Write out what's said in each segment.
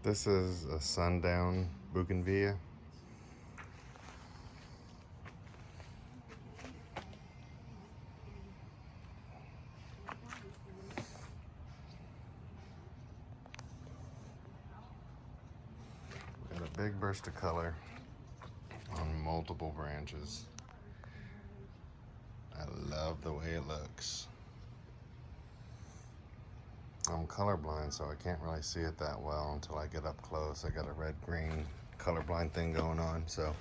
This is a sundown bougainvillea. Got a big burst of color on multiple branches. I love the way it looks. I'm colorblind, so I can't really see it that well until I get up close. I got a red-green colorblind thing going on, so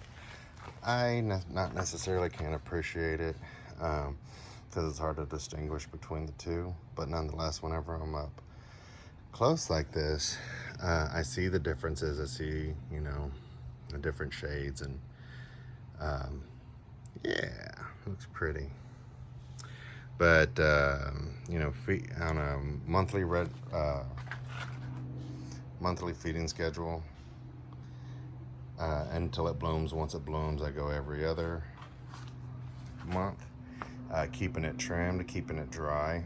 I not necessarily can't appreciate it because it's hard to distinguish between the two. But nonetheless, whenever I'm up close like this, I see the differences. I see, the different shades, and yeah, looks pretty. But on a monthly feeding schedule until it blooms. Once it blooms, I go every other month, keeping it trimmed, keeping it dry.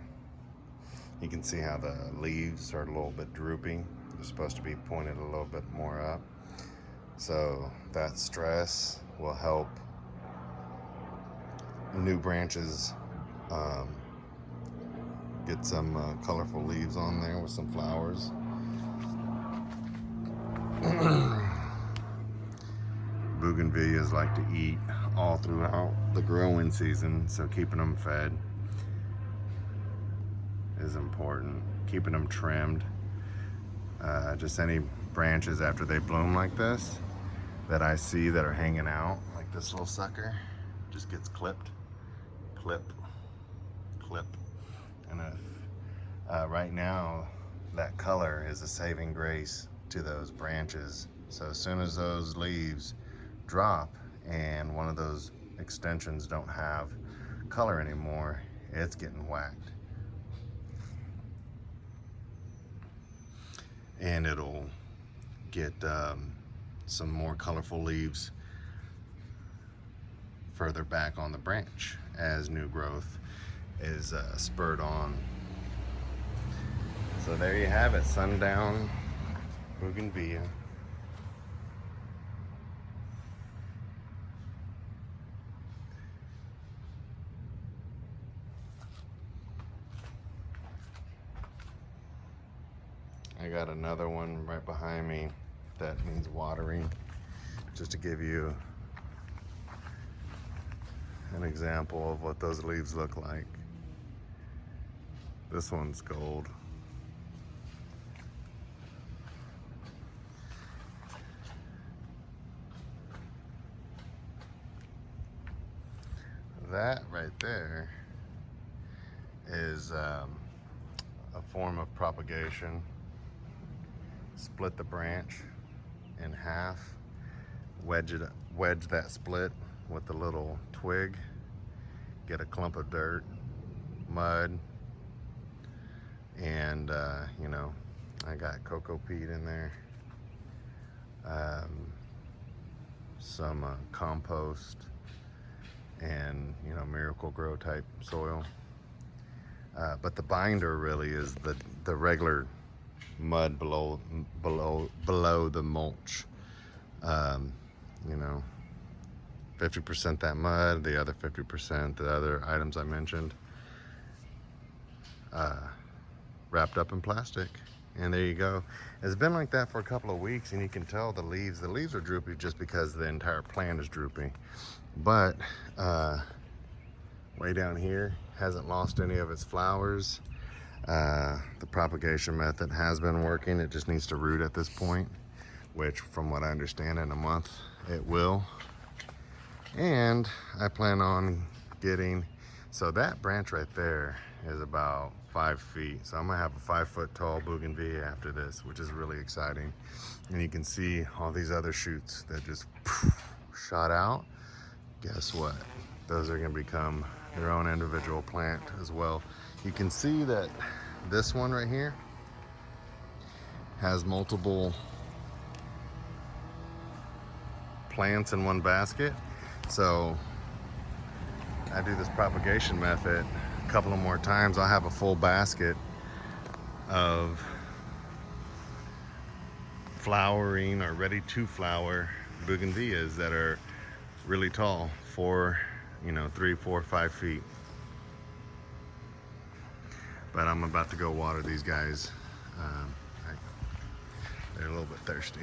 You can see how the leaves are a little bit droopy. They're supposed to be pointed a little bit more up. So that stress will help new branches get some colorful leaves on there with some flowers. Bougainvilleas like to eat all throughout the growing season, so keeping them fed is important. Keeping them trimmed. Just any branches after they bloom like this that I see that are hanging out, like this little sucker, just gets clipped, clip. And if right now that color is a saving grace to those branches. So as soon as those leaves drop and one of those extensions don't have color anymore, it's getting whacked. And it'll get some more colorful leaves further back on the branch as new growth is spurred on. So there you have it, sundown bougainvillea. I got another one right behind me that needs watering, just to give you an example of what those leaves look like. This one's gold. That right there is a form of propagation. Split the branch in half, wedge that split with a little twig, get a clump of dirt, mud, and I got cocoa peat in there, some compost, and Miracle Grow type soil. But the binder really is the regular mud below the mulch. 50% that mud, the other 50% the other items I mentioned, wrapped up in plastic. And there you go. It's been like that for a couple of weeks, and you can tell the leaves are droopy just because the entire plant is droopy. But way down here hasn't lost any of its flowers. The propagation method has been working. It just needs to root at this point, which from what I understand in a month it will. And I plan on getting, so that branch right there is about 5 feet. So I'm gonna have a 5-foot tall bougainvillea after this, which is really exciting. And you can see all these other shoots that just shot out. Guess what? Those are gonna become their own individual plant as well. You can see that this one right here has multiple plants in one basket. So I do this propagation method a couple of more times, I'll have a full basket of flowering or ready to flower bougainvilleas that are really tall, 3, 4, 5 feet. But I'm about to go water these guys. They're a little bit thirsty.